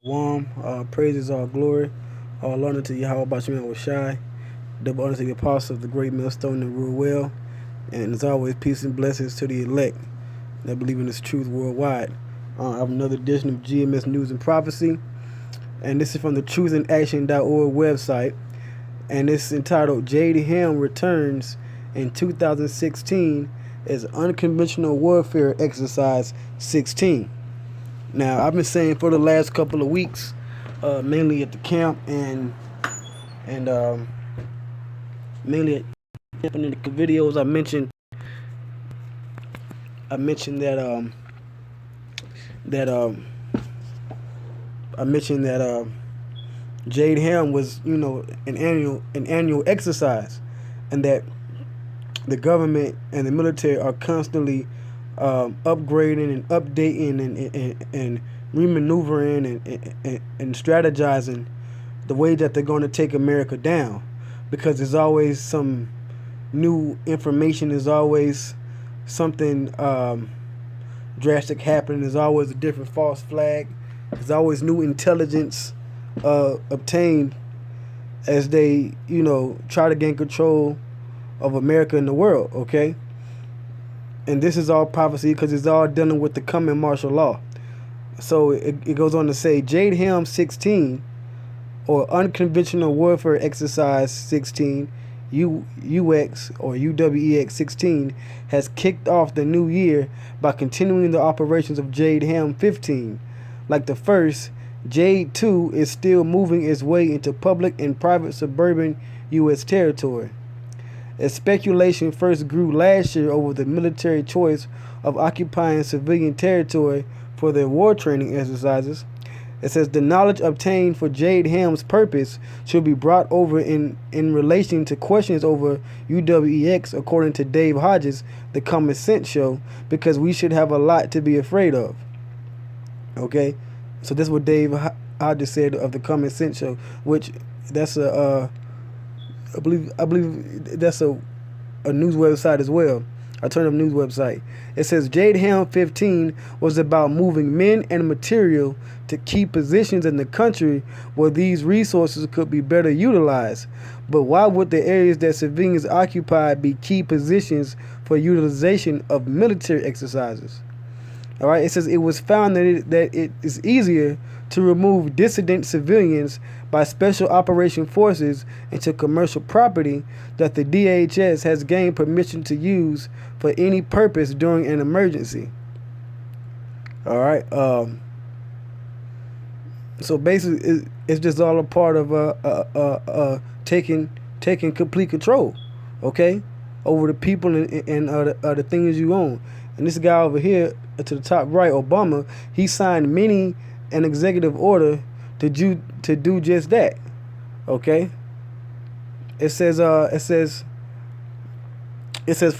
Warm, praises all glory, all honor to Yahweh Bashim Shai, double honor to the apostles of the great millstone and rule well, and as always, peace and blessings to the elect that believe in this truth worldwide. I have another edition of GMS News and Prophecy, and this is from the truthandaction.org website, and it's entitled Jade Helm Returns in 2016 as Unconventional Warfare Exercise 16. Now, I've been saying for the last couple of weeks, mainly at the camp and mainly at camp and in the videos, I mentioned that Jade Helm was, an annual exercise, and that the government and the military are constantly upgrading and updating and remaneuvering and strategizing the way that they're going to take America down, because there's always some new information, there's always something drastic happening, there's always a different false flag, there's always new intelligence obtained as they try to gain control of America and the world. Okay, and this is all prophecy because it's all dealing with the coming martial law. So it goes on to say Jade Helm 16, or Unconventional Warfare Exercise 16, UX or UWEX 16, has kicked off the new year by continuing the operations of Jade Helm 15. Like the first, Jade 2 is still moving its way into public and private suburban U.S. territory. As speculation first grew last year over the military choice of occupying civilian territory for their war training exercises, it says the knowledge obtained for Jade Helm's purpose should be brought over in relation to questions over UWEX, according to Dave Hodges, the Common Sense Show, because we should have a lot to be afraid of. Okay, so this is what Dave Hodges said of the Common Sense Show, which that's I believe that's a news website as well, alternative news website. It says Jade Helm 15 was about moving men and material to key positions in the country where these resources could be better utilized. But why would the areas that civilians occupy be key positions for utilization of military exercises? All right, it says it was found that it is easier to remove dissident civilians by special operation forces into commercial property that the DHS has gained permission to use for any purpose during an emergency. All right, so basically it's just all a part of taking complete control, okay, over the people and the things you own. And this guy over here to the top right, Obama, he signed many an executive order to do just that. Okay. It says for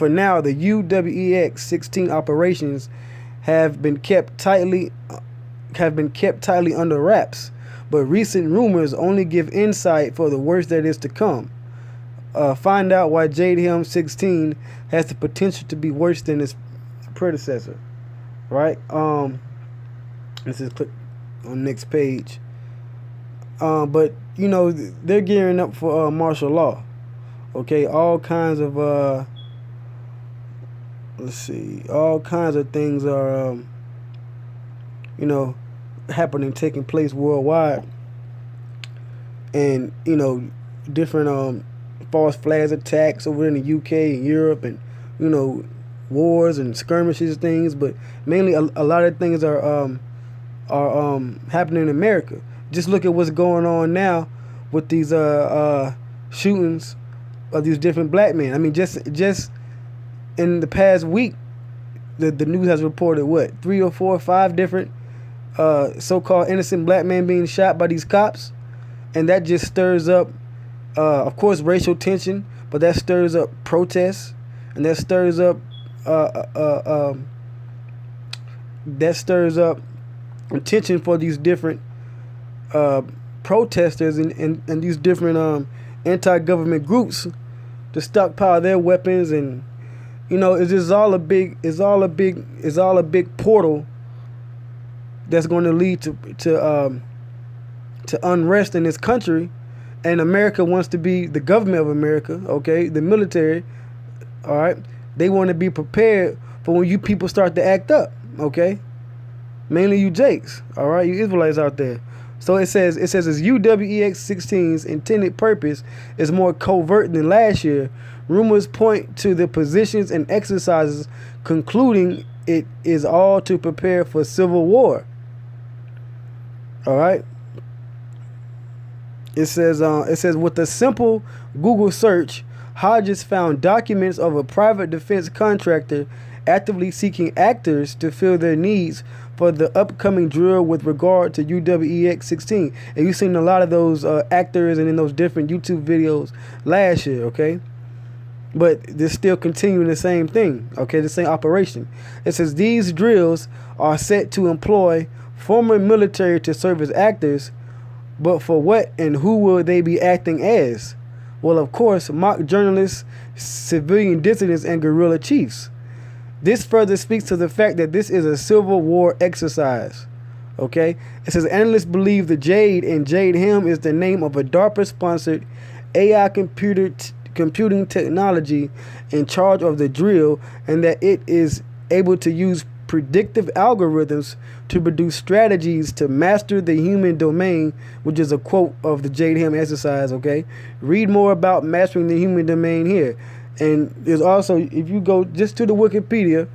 now the UWEX 16 operations have been kept tightly under wraps, but recent rumors only give insight for the worst that is to come. Find out why Jade Helm 16 has the potential to be worse than its predecessor. Right? Let's just click on next page. But they're gearing up for martial law. Okay, all kinds of all kinds of things are happening, taking place worldwide, and different false flags attacks over in the UK and Europe, and wars and skirmishes and things, but mainly a lot of things are happening in America. Just look at what's going on now with these shootings of these different black men. I mean, just in the past week, the news has reported 3 or 4 or 5 different so-called innocent black men being shot by these cops, and that just stirs up, of course, racial tension, but that stirs up protests, and that stirs up attention for these different protesters and these different anti-government groups to stockpile their weapons, and it's just all a big portal that's going to lead to to unrest in this country, and America wants to be the government of America, okay, the military, all right, they want to be prepared for when you people start to act up, okay, mainly you Jakes, all right, you Israelites out there. So it says its UWEX-16's intended purpose is more covert than last year. Rumors point to the positions and exercises, concluding it is all to prepare for civil war. All right. It says with a simple Google search, Hodges found documents of a private defense contractor actively seeking actors to fill their needs for the upcoming drill with regard to UWEX-16. And you've seen a lot of those actors and in those different YouTube videos last year, okay? But they're still continuing the same thing, okay? The same operation. It says these drills are set to employ former military to serve as actors, but for what and who will they be acting as? Well, of course, mock journalists, civilian dissidents, and guerrilla chiefs. This further speaks to the fact that this is a civil war exercise. Okay? It says analysts believe the Jade and Jade Helm is the name of a DARPA-sponsored AI computing technology in charge of the drill, and that it is able to use predictive algorithms to produce strategies to master the human domain, which is a quote of the Jade Helm exercise, okay? Read more about mastering the human domain here. And there's also, if you go just to the Wikipedia,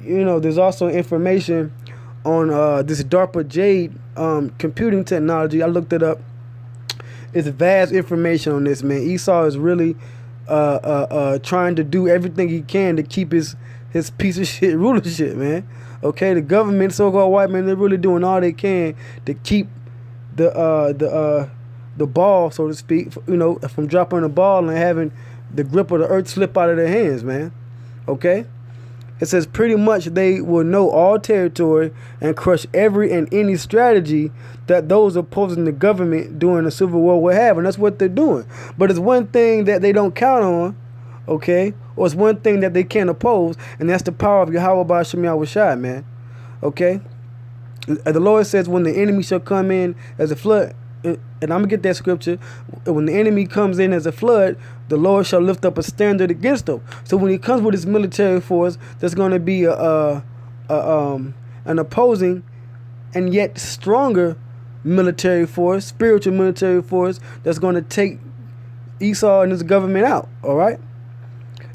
you know, there's also information on this DARPA Jade computing technology. I looked it up. It's vast information on this, man. Esau is really trying to do everything he can to keep his piece of shit rulership, man. Okay, the government, so-called white man, they're really doing all they can to keep the ball, so to speak, you know, from dropping the ball and having the grip of the earth slip out of their hands, man. Okay? It says pretty much they will know all territory and crush every and any strategy that those opposing the government during the Civil War will have, and that's what they're doing. But it's one thing that they don't count on, okay? Or it's one thing that they can't oppose, and that's the power of Yahweh Ba'Shem Yahushua, man. Okay? The Lord says when the enemy shall come in as a flood, and I'm going to get that scripture, when the enemy comes in as a flood, the Lord shall lift up a standard against them. So when he comes with his military force, there's going to be an opposing and yet stronger military force, spiritual military force, that's going to take Esau and his government out, all right?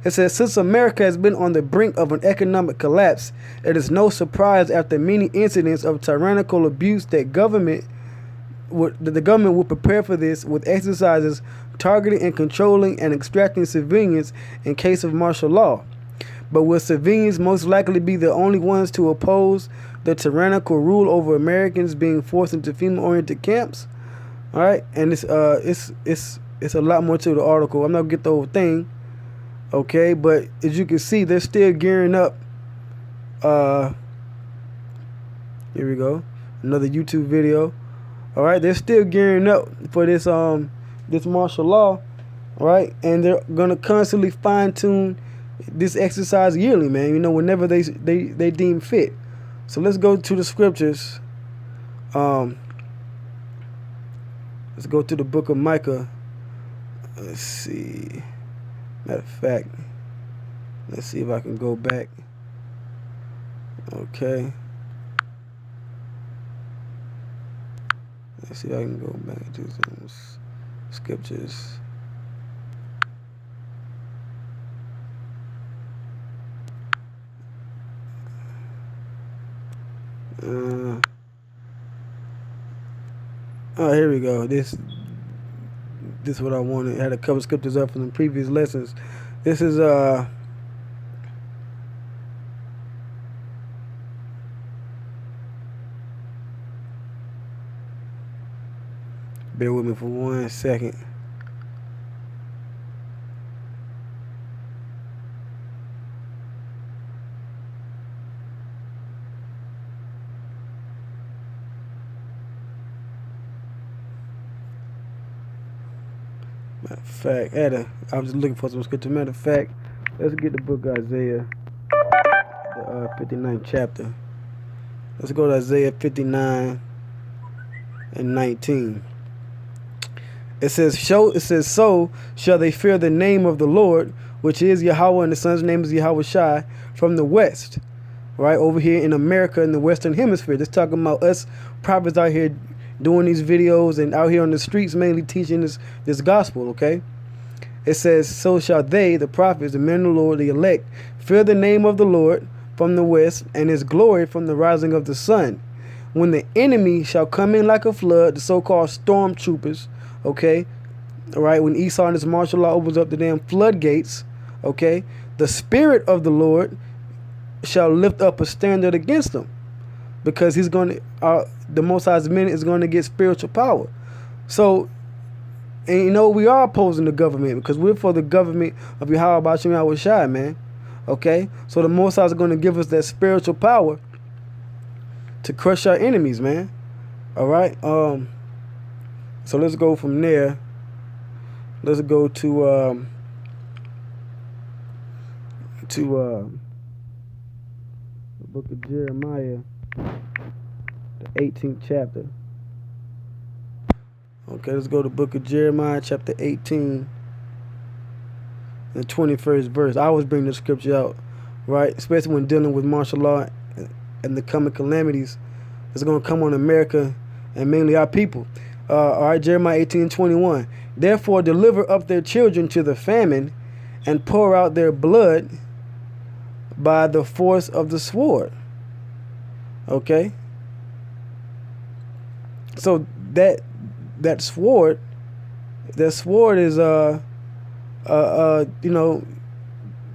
It says, since America has been on the brink of an economic collapse, it is no surprise after many incidents of tyrannical abuse that the government will prepare for this with exercises targeting and controlling and extracting civilians in case of martial law. But will civilians most likely be the only ones to oppose the tyrannical rule over Americans being forced into female-oriented camps? All right, and it's a lot more to the article. I'm not gonna get the whole thing, okay? But as you can see, they're still gearing up. Here we go, another YouTube video. All right, they're still gearing up for this this martial law, all right, and they're gonna constantly fine tune this exercise yearly, man. You know, whenever they deem fit. So let's go to the scriptures. Let's go to the book of Micah. Let's see. Matter of fact, let's see if I can go back. Okay. Let's see if I can go back to some scriptures. Oh, here we go. This is what I wanted. I had a couple scriptures up from the previous lessons. This is bear with me for 1 second. Matter of fact, I was just looking for some scripture. Matter of fact, let's get the book of Isaiah, the 59th chapter. Let's go to Isaiah 59. and 19. It says, so shall they fear the name of the Lord, which is Yahweh, and the Son's name is Yahweh Shai, from the west. Right over here in America, in the Western Hemisphere. Just talking about us prophets out here doing these videos and out here on the streets mainly teaching this gospel, okay? It says, so shall they, the prophets, the men of the Lord, the elect, fear the name of the Lord from the west, and his glory from the rising of the sun. When the enemy shall come in like a flood, the so-called stormtroopers, okay? All right, when Esau and his martial law opens up the damn floodgates, okay? The Spirit of the Lord shall lift up a standard against them, because he's going to, the Most High's men is going to get spiritual power. So, and you know, we are opposing the government because we're for the government of Yahweh Bashim Yahweh Shai, man. Okay? So the Most High is going to give us that spiritual power to crush our enemies, man. All right? So let's go from there. Let's go to the book of Jeremiah, the 18th chapter. Okay, let's go to the book of Jeremiah, chapter 18, the 21st verse. I always bring the scripture out, right? Especially when dealing with martial law and the coming calamities that's going to come on America and mainly our people. All right, Jeremiah 18:21. Therefore, deliver up their children to the famine and pour out their blood by the force of the sword. Okay? So that sword is you know,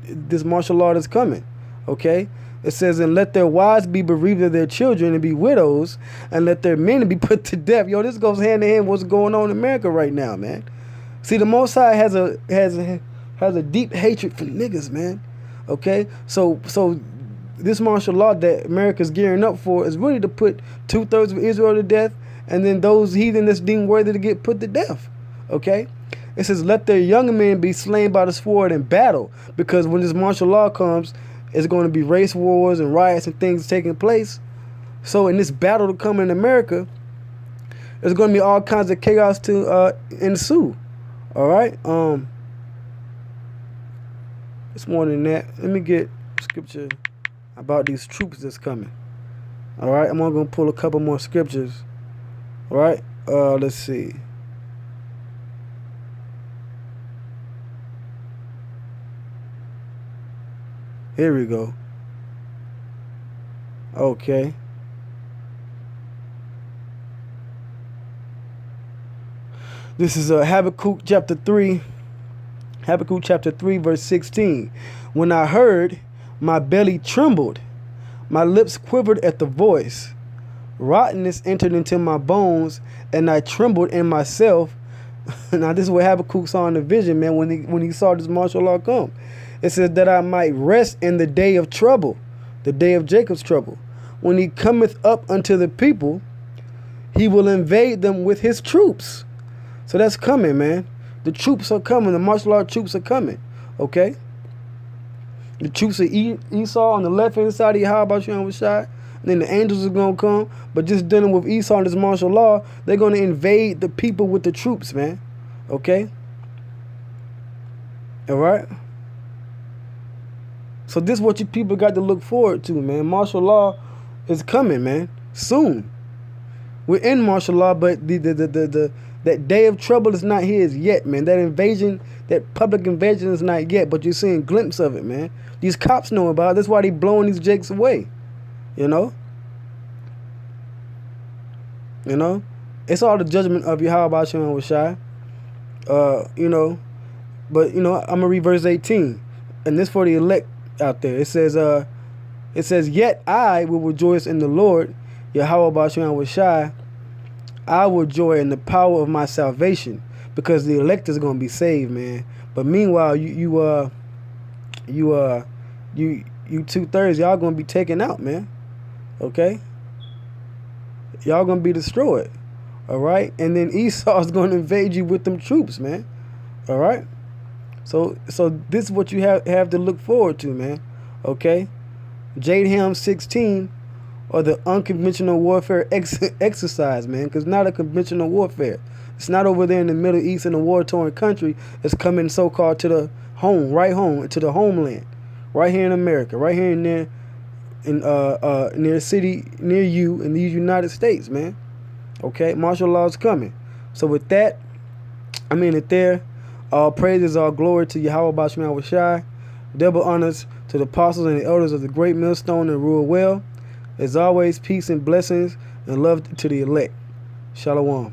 this martial law that's coming. Okay? It says, and let their wives be bereaved of their children and be widows, and let their men be put to death. Yo, this goes hand in hand with what's going on in America right now, man. See, the Most High has a deep hatred for niggas, man. Okay? So this martial law that America's gearing up for is really to put 2/3 of Israel to death, and then those heathen that's deemed worthy to get put to death. Okay? It says, let their young men be slain by the sword in battle, because when this martial law comes, it's going to be race wars and riots and things taking place. So in this battle to come in America, there's going to be all kinds of chaos to ensue. All right? It's more than that. Let me get scripture about these troops that's coming. All right? I'm going to pull a couple more scriptures. All right? Let's see. Here we go. Okay. This is Habakkuk chapter 3. Habakkuk chapter 3 verse 16. When I heard, my belly trembled. My lips quivered at the voice. Rottenness entered into my bones, and I trembled in myself. Now this is what Habakkuk saw in the vision, man, when he saw this martial law come. It says that I might rest in the day of trouble, the day of Jacob's trouble. When he cometh up unto the people, he will invade them with his troops. So that's coming, man. The troops are coming. The martial law troops are coming. Okay? The troops of Esau on the left-hand side of Yahweh Shem Shai. And then the angels are going to come. But just dealing with Esau and this martial law, they're going to invade the people with the troops, man. Okay? All right? So this is what you people got to look forward to, man. Martial law is coming, man. Soon. We're in martial law, but that day of trouble is not here yet, man. That invasion, that public invasion is not yet, but you're seeing a glimpse of it, man. These cops know about it. That's why they blowing these jakes away. You know? You know? It's all the judgment of Yahweh Shem Shai. You know? But, you know, I'm going to read verse 18. And this for the elect out there. It says, yet I will rejoice in the Lord, Yahweh Bashim Shai. I will joy in the power of my salvation, because the elect is going to be saved, man. But meanwhile, you 2/3, y'all going to be taken out, man. Okay? Y'all going to be destroyed. All right? And then Esau's going to invade you with them troops, man. All right? So this is what you have to look forward to, man. Okay? Jade Helm 16 or the unconventional warfare exercise, man, because not a conventional warfare. It's not over there in the Middle East in a war-torn country. It's coming so-called to the home, right home, to the homeland, right here in America, right here near a city near you in these United States, man. Okay, martial law is coming. So with that, I mean it there. All praises, all glory to Yahweh Bashman Washai. Double honors to the apostles and the elders of the great millstone that rule well. As always, peace and blessings and love to the elect. Shalom.